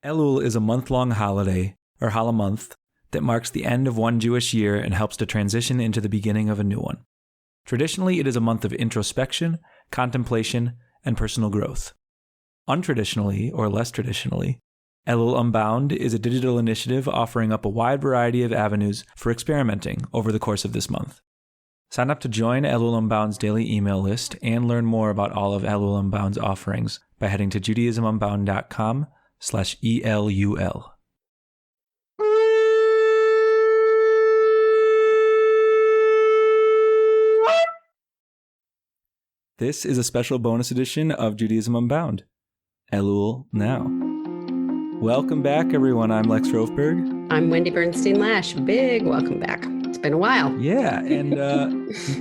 Elul is a month-long holiday, or holi-month, that marks the end of one Jewish year and helps to transition into the beginning of a new one. Traditionally, it is a month of introspection, contemplation, and personal growth. Untraditionally, or less traditionally, Elul Unbound is a digital initiative offering up a wide variety of avenues for experimenting over the course of this month. Sign up to join Elul Unbound's daily email list and learn more about all of Elul Unbound's offerings by heading to judaismunbound.com/ELUL. This is a special bonus edition of Judaism Unbound. Elul now. Welcome back, everyone. I'm Lex Rofeberg. I'm Wendie Bernstein Lash. Big welcome back. It's been a while. Yeah, and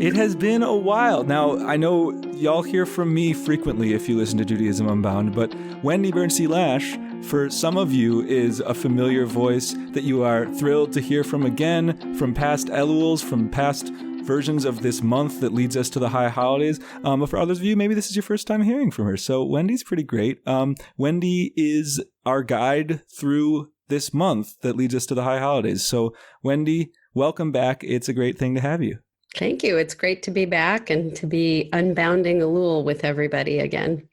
it has been a while. Now, I know y'all hear from me frequently if you listen to Judaism Unbound, but Wendie Bernstein Lash, for some of you, is a familiar voice that you are thrilled to hear from again, from past Eluls, from past versions of this month that leads us to the high holidays. But for others of you, maybe this is your first time hearing from her. So Wendie's pretty great. Wendie is our guide through this month that leads us to the high holidays. So Wendie, welcome back. It's a great thing to have you. Thank you. It's great to be back and to be unbounding Elul with everybody again.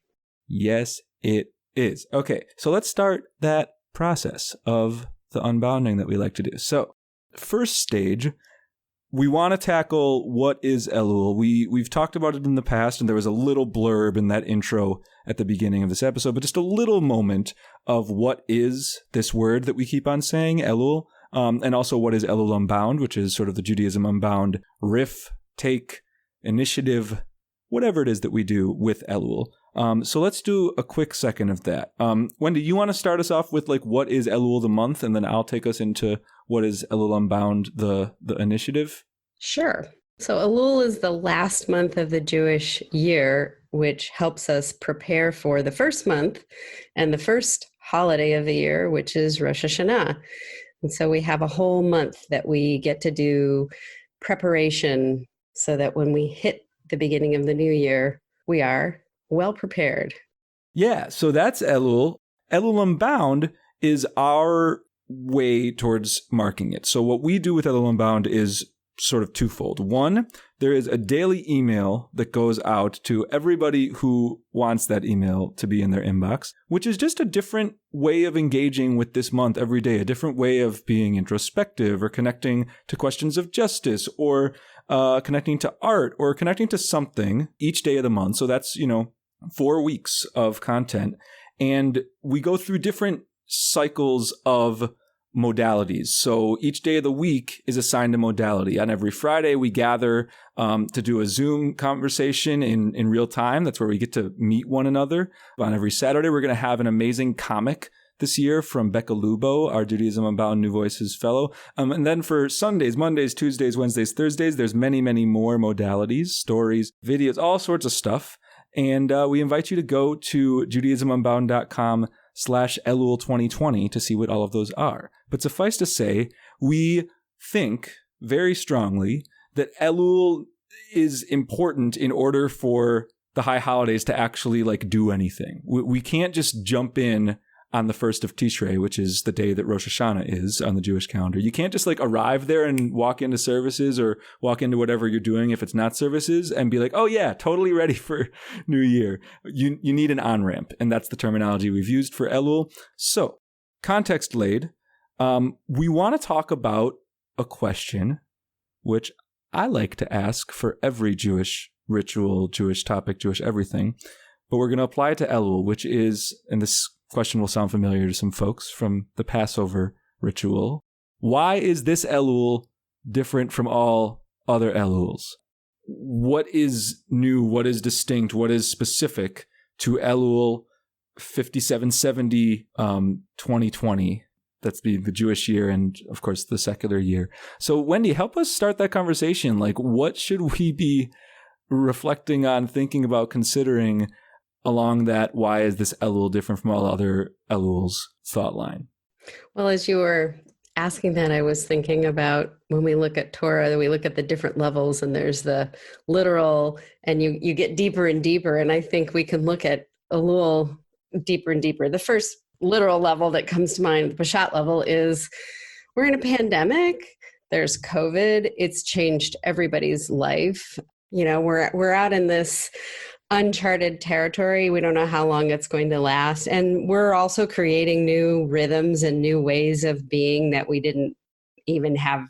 Yes, it is. Okay, so let's start that process of the unbounding that we like to do. So first stage, we want to tackle what is Elul. We've talked about it in the past, and there was a little blurb in that intro at the beginning of this episode, but just a little moment of what is this word that we keep on saying, Elul, and also what is Elul Unbound, which is sort of the Judaism Unbound riff, take, initiative, whatever it is that we do with Elul. So let's do a quick second of that. Wendie, you want to start us off with like what is Elul the month, and then I'll take us into what is Elul Unbound the initiative? Sure. So Elul is the last month of the Jewish year, which helps us prepare for the first month and the first holiday of the year, which is Rosh Hashanah. And so we have a whole month that we get to do preparation so that when we hit the beginning of the new year, we are well prepared. Yeah, so that's Elul. Elul Unbound is our way towards marking it. So what we do with Elul Unbound is sort of twofold. One, there is a daily email that goes out to everybody who wants that email to be in their inbox, which is just a different way of engaging with this month every day, a different way of being introspective or connecting to questions of justice or connecting to art or connecting to something each day of the month. So that's, 4 weeks of content. And we go through different cycles of modalities. So each day of the week is assigned a modality. On every Friday, we gather to do a Zoom conversation in real time. That's where we get to meet one another. On every Saturday, we're going to have an amazing comic this year from Becca Lubo, our Judaism Unbound New Voices fellow. And then for Sundays, Mondays, Tuesdays, Wednesdays, Thursdays, there's many, many more modalities, stories, videos, all sorts of stuff. And we invite you to go to judaismunbound.com/Elul 2020 to see what all of those are. But suffice to say, we think very strongly that Elul is important in order for the high holidays to actually do anything. We can't just jump in on the 1st of Tishrei, which is the day that Rosh Hashanah is on the Jewish calendar. You can't just arrive there and walk into services or walk into whatever you're doing if it's not services and be like, oh yeah, totally ready for New Year. You need an on-ramp, and that's the terminology we've used for Elul. So, context laid, we want to talk about a question which I like to ask for every Jewish ritual, Jewish topic, Jewish everything, but we're going to apply it to Elul, which is, and this question will sound familiar to some folks from the Passover ritual. Why is this Elul different from all other Eluls? What is new? What is distinct? What is specific to Elul 5770 2020? That's the Jewish year and, of course, the secular year. So, Wendie, help us start that conversation. What should we be reflecting on, thinking about, considering along that, why is this Elul different from all other Eluls thought line? Well, as you were asking that, I was thinking about when we look at Torah, we look at the different levels, and there's the literal, and you get deeper and deeper. And I think we can look at Elul deeper and deeper. The first literal level that comes to mind, the Peshat level, is we're in a pandemic. There's COVID. It's changed everybody's life. You know, we're out in this uncharted territory. We don't know how long it's going to last. And we're also creating new rhythms and new ways of being that we didn't even have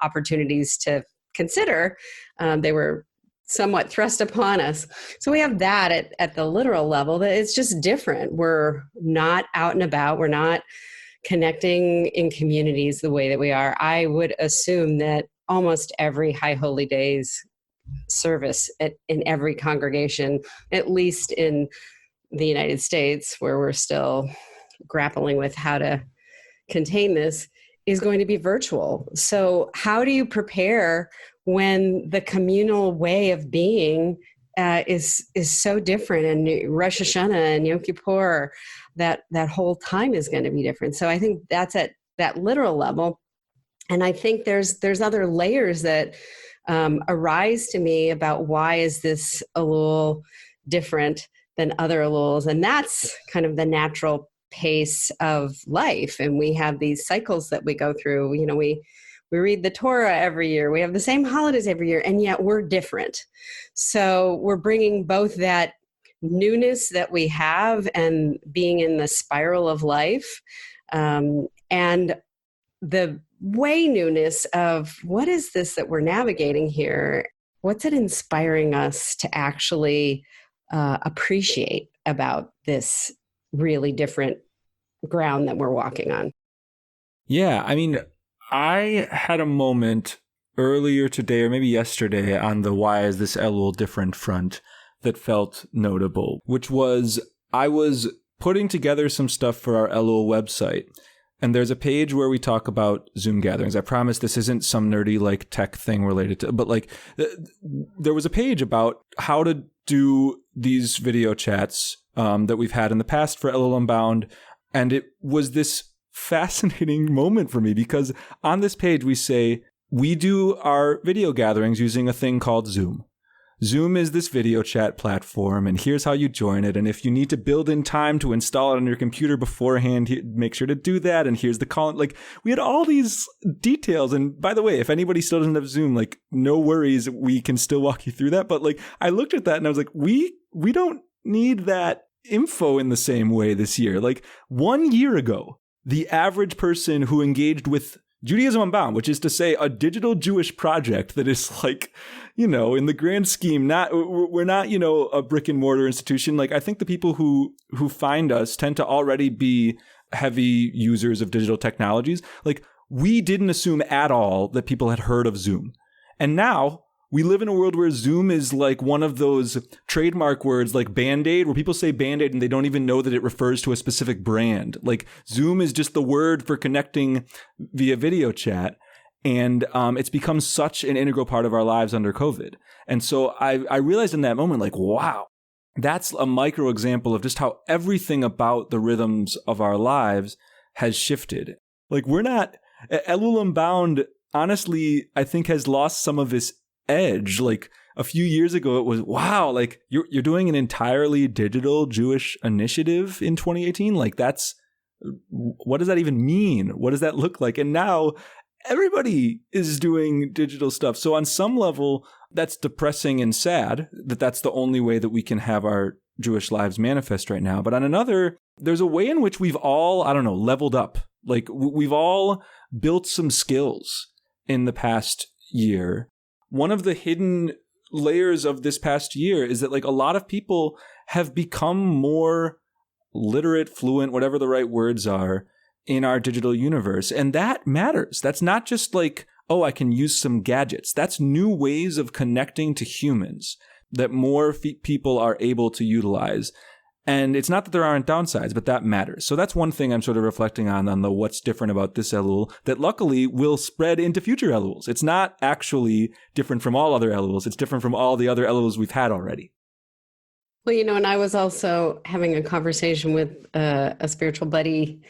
opportunities to consider. They were somewhat thrust upon us. So we have that at the literal level, that it's just different. We're not out and about. We're not connecting in communities the way that we are. I would assume that almost every High Holy Days service in every congregation, at least in the United States, where we're still grappling with how to contain this, is going to be virtual. So how do you prepare when the communal way of being is so different, and Rosh Hashanah and Yom Kippur, that whole time is going to be different. So I think that's at that literal level. And I think there's other layers that arise to me about why is this Elul different than other Eluls, and that's kind of the natural pace of life. And we have these cycles that we go through. You know, we read the Torah every year. We have the same holidays every year, and yet we're different. So we're bringing both that newness that we have and being in the spiral of life, and the way newness of what is this that we're navigating here? What's it inspiring us to actually appreciate about this really different ground that we're walking on? Yeah, I mean, I had a moment earlier today or maybe yesterday on the why is this Elul different front that felt notable, which was I was putting together some stuff for our Elul website. And there's a page where we talk about Zoom gatherings. I promise this isn't some nerdy like tech thing related to, but like there was a page about how to do these video chats that we've had in the past for Elul Unbound. And it was this fascinating moment for me because on this page we say we do our video gatherings using a thing called Zoom. Zoom is this video chat platform, and here's how you join it. And if you need to build in time to install it on your computer beforehand, make sure to do that. And here's the call. Like, we had all these details. And by the way, if anybody still doesn't have Zoom, like, no worries, we can still walk you through that. But like, I looked at that and I was like, we don't need that info in the same way this year. Like 1 year ago, the average person who engaged with Judaism Unbound, which is to say a digital Jewish project that is like, you know, in the grand scheme, we're not, you know, a brick and mortar institution. Like, I think the people who find us tend to already be heavy users of digital technologies. Like, we didn't assume at all that people had heard of Zoom. And now we live in a world where Zoom is like one of those trademark words like Band-Aid, where people say Band-Aid and they don't even know that it refers to a specific brand. Like, Zoom is just the word for connecting via video chat. And it's become such an integral part of our lives under COVID. And so I realized in that moment, like, wow, that's a micro example of just how everything about the rhythms of our lives has shifted. Like, we're not, Elul Unbound, honestly, I think has lost some of its edge. Like, a few years ago, it was, wow, like you're doing an entirely digital Jewish initiative in 2018. Like, what does that even mean? What does that look like? And now everybody is doing digital stuff. So on some level, that's depressing and sad that that's the only way that we can have our Jewish lives manifest right now. But on another, there's a way in which we've all, I don't know, leveled up. Like, we've all built some skills in the past year. One of the hidden layers of this past year is that, like, a lot of people have become more literate, fluent, whatever the right words are, in our digital universe. And that matters. That's not just like, oh, I can use some gadgets. That's new ways of connecting to humans that more people are able to utilize. And it's not that there aren't downsides, but that matters. So that's one thing I'm sort of reflecting on the what's different about this Elul that luckily will spread into future Eluls. It's not actually different from all other Eluls. It's different from all the other Eluls we've had already. Well, you know, and I was also having a conversation with a spiritual buddy,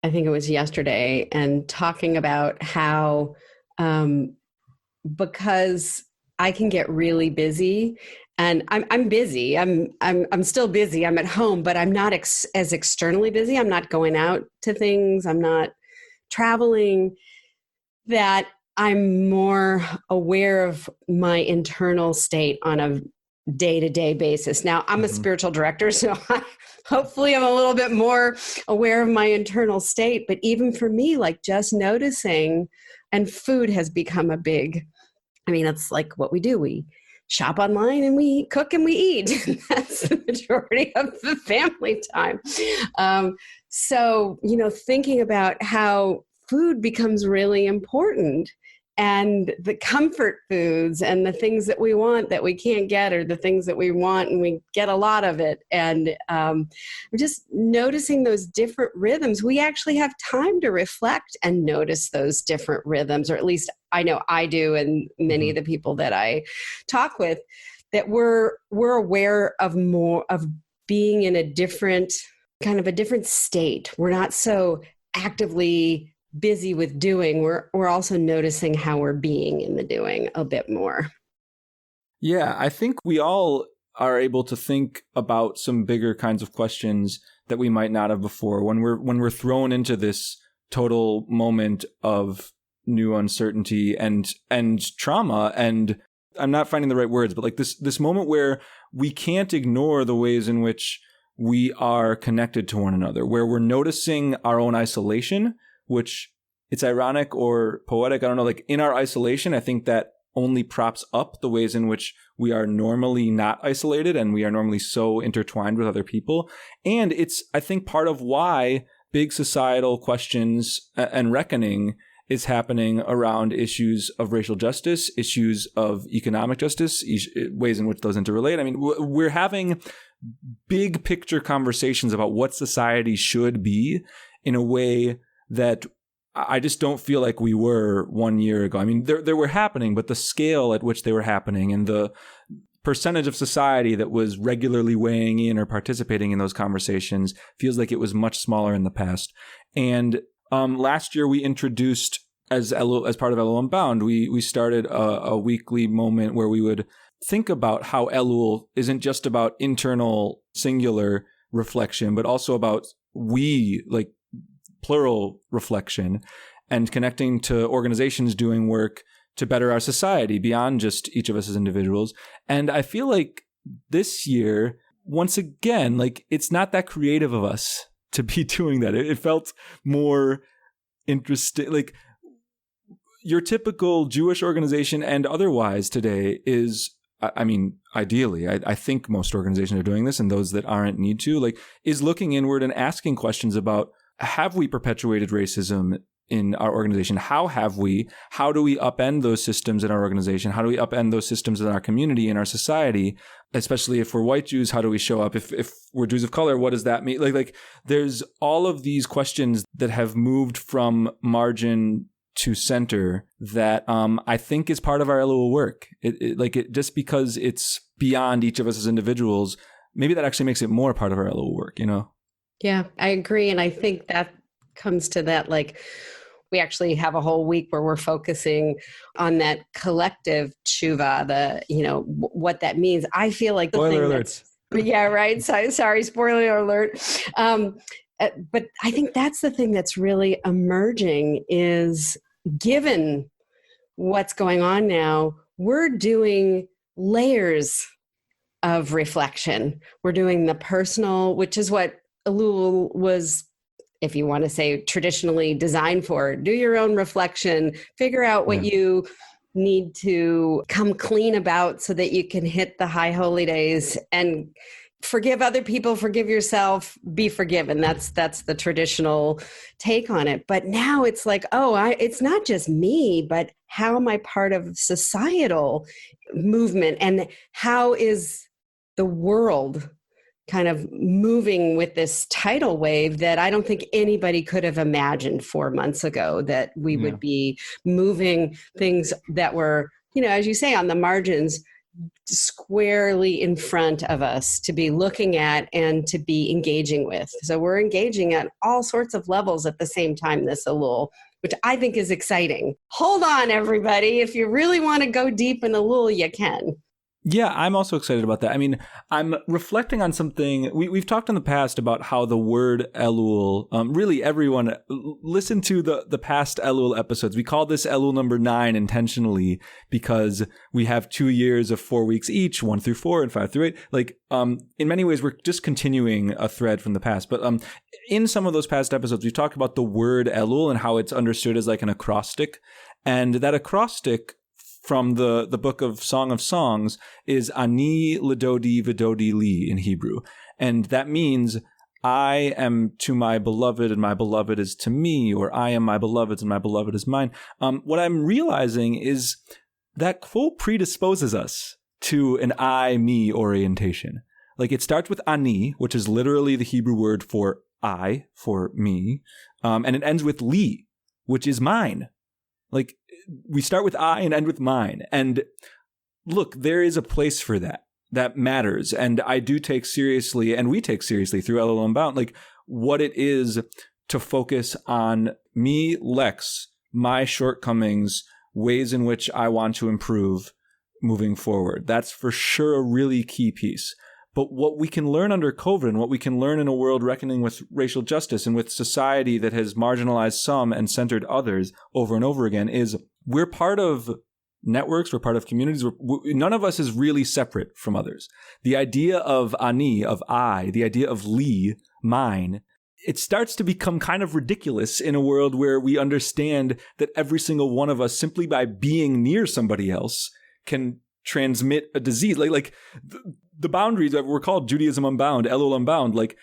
I think it was yesterday, and talking about how because I can get really busy, and I'm busy. I'm still busy. I'm at home, but I'm not as externally busy. I'm not going out to things. I'm not traveling. That I'm more aware of my internal state on a day-to-day basis. Now, I'm a spiritual director, so hopefully I'm a little bit more aware of my internal state. But even for me, like just noticing, and food has become a big, I mean, it's like what we do. We shop online and we cook and we eat. That's the majority of the family time. So, thinking about how food becomes really important, and the comfort foods and the things that we want that we can't get, or the things that we want and we get a lot of it. And just noticing those different rhythms. We actually have time to reflect and notice those different rhythms, or at least I know I do, and many of the people that I talk with, that we're aware of more of being in a different state. We're not so actively busy with doing. We're also noticing how we're being in the doing a bit more. Yeah, I think we all are able to think about some bigger kinds of questions that we might not have before when we're thrown into this total moment of new uncertainty and trauma. And I'm not finding the right words, but like this moment where we can't ignore the ways in which we are connected to one another, where we're noticing our own isolation, which it's ironic or poetic. I don't know, like in our isolation, I think that only props up the ways in which we are normally not isolated and we are normally so intertwined with other people. And it's, I think, part of why big societal questions and reckoning is happening around issues of racial justice, issues of economic justice, ways in which those interrelate. I mean, we're having big picture conversations about what society should be in a way that I just don't feel like we were 1 year ago. I mean, they were happening, but the scale at which they were happening and the percentage of society that was regularly weighing in or participating in those conversations feels like it was much smaller in the past. And last year we introduced, as part of Elul Unbound, we started a weekly moment where we would think about how Elul isn't just about internal singular reflection, but also about like plural reflection and connecting to organizations doing work to better our society beyond just each of us as individuals. And I feel like this year, once again, like it's not that creative of us to be doing that. It felt more interesting. Like your typical Jewish organization and otherwise today is, I mean, ideally, I think most organizations are doing this, and those that aren't need to, like, is looking inward and asking questions about, have we perpetuated racism in our organization? How have we? How do we upend those systems in our organization? How do we upend those systems in our community, in our society? Especially if we're white Jews, how do we show up? If we're Jews of color, what does that mean? Like there's all of these questions that have moved from margin to center that I think is part of our Elul work. It just because it's beyond each of us as individuals, maybe that actually makes it more part of our Elul work, you know? Yeah, I agree. And I think that comes to that, like, we actually have a whole week where we're focusing on that collective tshuva, what that means. I feel like the Spoiler thing alerts. Yeah, right. Sorry, spoiler alert. But I think that's the thing that's really emerging is, given what's going on now, we're doing layers of reflection. We're doing the personal, which is what Elul was, if you want to say, traditionally designed for. Do your own reflection, figure out what you need to come clean about so that you can hit the high holy days and forgive other people, forgive yourself, be forgiven. That's the traditional take on it. But now it's like, it's not just me, but how am I part of societal movement? And how is the world kind of moving with this tidal wave that I don't think anybody could have imagined 4 months ago, that we would be moving things that were, as you say, on the margins, squarely in front of us to be looking at and to be engaging with. So we're engaging at all sorts of levels at the same time this Elul, which I think is exciting. Hold on, everybody. If you really want to go deep in Elul, you can. Yeah, I'm also excited about that. I mean, I'm reflecting on something. We've talked in the past about how the word Elul, really everyone, listen to the past Elul episodes. We call this Elul number 9 intentionally because we have 2 years of 4 weeks each, 1 through 4 and 5 through 8. Like, in many ways, we're just continuing a thread from the past. But in some of those past episodes, we talked about the word Elul and how it's understood as like an acrostic. And that acrostic from the book of Song of Songs is Ani Ledodi Vidodi Li in Hebrew. And that means I am to my beloved and my beloved is to me, or I am my beloved's and my beloved is mine. What I'm realizing is that quote predisposes us to an I-me orientation. Like it starts with Ani, which is literally the Hebrew word for I, for me. And it ends with Li, which is mine. Like we start with I and end with mine. And look, there is a place for that. That matters. And I do take seriously, and we take seriously through Elul Unbound, like what it is to focus on me, Lex, my shortcomings, ways in which I want to improve moving forward. That's for sure a really key piece. But what we can learn under COVID and what we can learn in a world reckoning with racial justice and with society that has marginalized some and centered others over and over again is we're part of networks, we're part of communities. None of us is really separate from others. The idea of Ani, of I, the idea of Li, mine, it starts to become kind of ridiculous in a world where we understand that every single one of us, simply by being near somebody else, can transmit a disease. Like the boundaries that were called Judaism Unbound, Elul Unbound, like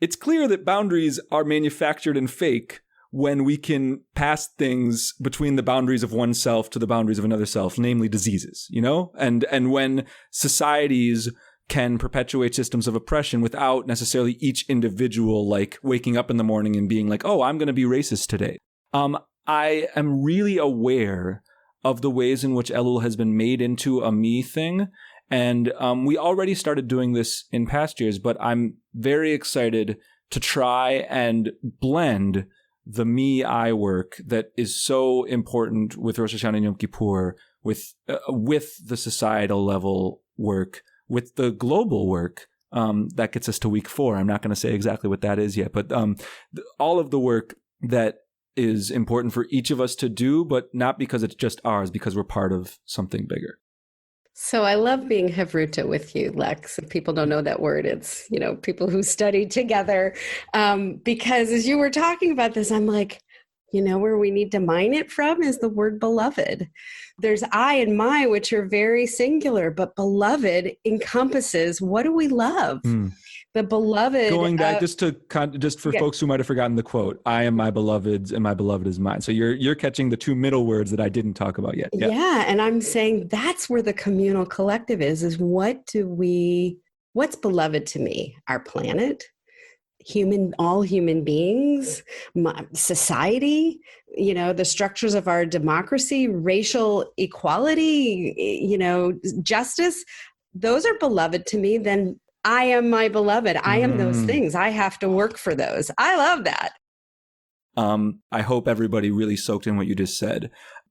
it's clear that boundaries are manufactured and fake when we can pass things between the boundaries of oneself to the boundaries of another self, namely diseases, you know? And when societies can perpetuate systems of oppression without necessarily each individual like waking up in the morning and being like, oh, I'm going to be racist today. I am really aware of the ways in which Elul has been made into a me thing. And we already started doing this in past years, but I'm very excited to try and blend the me-I work that is so important with Rosh Hashanah and Yom Kippur, with the societal level work, with the global work that gets us to week 4. I'm not going to say exactly what that is yet, but all of the work that is important for each of us to do, but not because it's just ours, because we're part of something bigger. So I love being Havruta with you, Lex. If people don't know that word, it's, people who study together. Because as you were talking about this, I'm like, where we need to mine it from is the word beloved. There's I and my, which are very singular, but beloved encompasses what do we love? The beloved. Going back just for folks who might have forgotten the quote, I am my beloved's and my beloved is mine. So you're catching the two middle words that I didn't talk about yet. Yeah. And I'm saying that's where the communal collective is what's beloved to me? Our planet, all human beings, society, the structures of our democracy, racial equality, justice. Those are beloved to me. Then I am my beloved. I am those things. I have to work for those. I love that. I hope everybody really soaked in what you just said.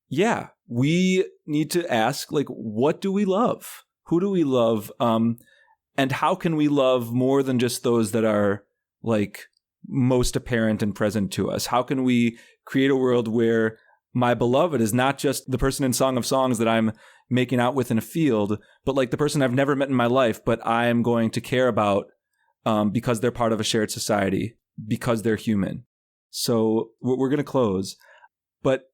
Yeah, we need to ask, what do we love? Who do we love? And how can we love more than just those that are most apparent and present to us? How can we create a world where my beloved is not just the person in Song of Songs that I'm making out with in a field, but the person I've never met in my life, but I am going to care about because they're part of a shared society, because they're human. So we're going to close, but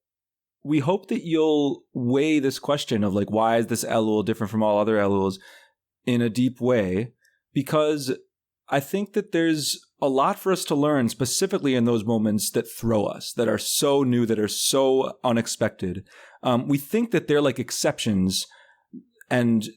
we hope that you'll weigh this question of why is this Elul different from all other Eluls in a deep way, because I think that there's a lot for us to learn, specifically in those moments that throw us, that are so new, that are so unexpected. We think that they're exceptions. And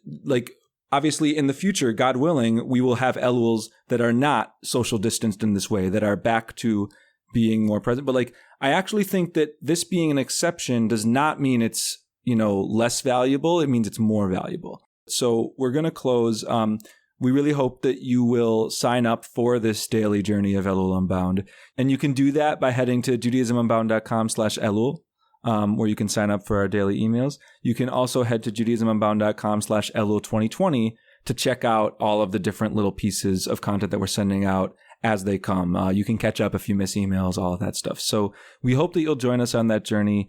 obviously in the future, God willing, we will have Eluls that are not social distanced in this way, that are back to being more present. But I actually think that this being an exception does not mean it's, less valuable. It means it's more valuable. So we're going to close. We really hope that you will sign up for this daily journey of Elul Unbound. And you can do that by heading to judaismunbound.com/Elul, where you can sign up for our daily emails. You can also head to judaismunbound.com/Elul2020 to check out all of the different little pieces of content that we're sending out as they come. You can catch up if you miss emails, all of that stuff. So we hope that you'll join us on that journey.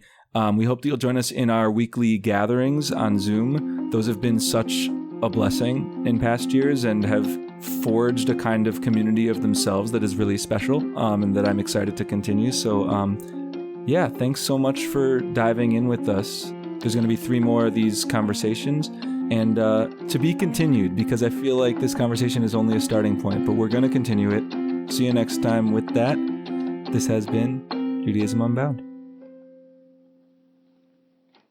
We hope that you'll join us in our weekly gatherings on Zoom. Those have been such a blessing in past years and have forged a kind of community of themselves that is really special, and that I'm excited to continue. So, thanks so much for diving in with us. There's going to be 3 more of these conversations, and to be continued, because I feel like this conversation is only a starting point, but we're going to continue it. See you next time with that. This has been Judaism Unbound.